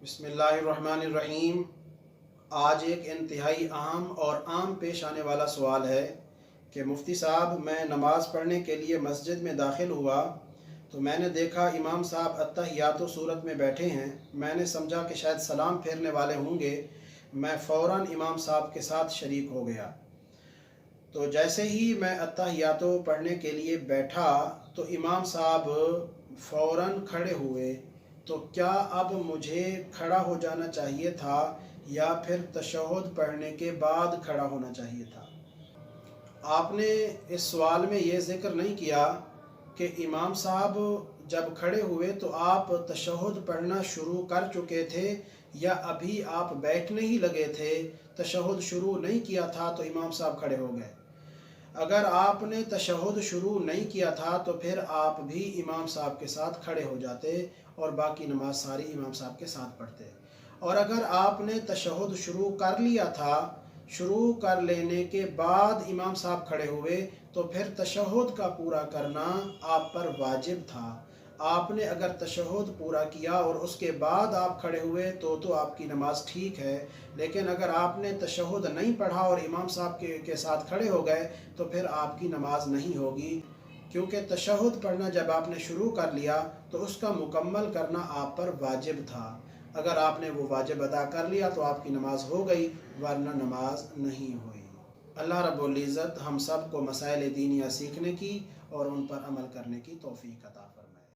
बिस्मिल्लाहिर्रहमानिर्रहीम। आज एक इंतहाई अहम और आम पेश आने वाला सवाल है कि मुफ्ती साहब, मैं नमाज़ पढ़ने के लिए मस्जिद में दाखिल हुआ तो मैंने देखा इमाम साहब अत्तहियातो सूरत में बैठे हैं। मैंने समझा कि शायद सलाम फेरने वाले होंगे। मैं फ़ौरन इमाम साहब के साथ शरीक हो गया। तो जैसे ही मैं अत्तहियातो पढ़ने के लिए बैठा तो इमाम साहब फ़ौरन खड़े हुए। तो क्या अब मुझे खड़ा हो जाना चाहिए था या फिर तशहुद पढ़ने के बाद खड़ा होना चाहिए था? आपने इस सवाल में ये ज़िक्र नहीं किया कि इमाम साहब जब खड़े हुए तो आप तशहुद पढ़ना शुरू कर चुके थे या अभी आप बैठने ही लगे थे, तशहुद शुरू नहीं किया था तो इमाम साहब खड़े हो गए। अगर आपने तशहुद शुरू नहीं किया था तो फिर आप भी इमाम साहब के साथ खड़े हो जाते और बाकी नमाज सारी इमाम साहब के साथ पढ़ते। और अगर आपने तशहुद शुरू कर लिया था, शुरू कर लेने के बाद इमाम साहब खड़े हुए तो फिर तशहुद का पूरा करना आप पर वाजिब था। आपने अगर तशहुद पूरा किया और उसके बाद आप खड़े हुए तो आपकी नमाज ठीक है। लेकिन अगर आपने तशहुद नहीं पढ़ा और इमाम साहब के साथ खड़े हो गए तो फिर आपकी नमाज नहीं होगी, क्योंकि तशहुद पढ़ना जब आपने शुरू कर लिया तो उसका मुकम्मल करना आप पर वाजिब था। अगर आपने वो वाजिब अदा कर लिया तो आपकी नमाज हो गई, वरना नमाज नहीं हुई। अल्लाह रब्बुल इज़्ज़त हम सब को मसाइल दीनिया सीखने की और उन पर अमल करने की तौफीक अता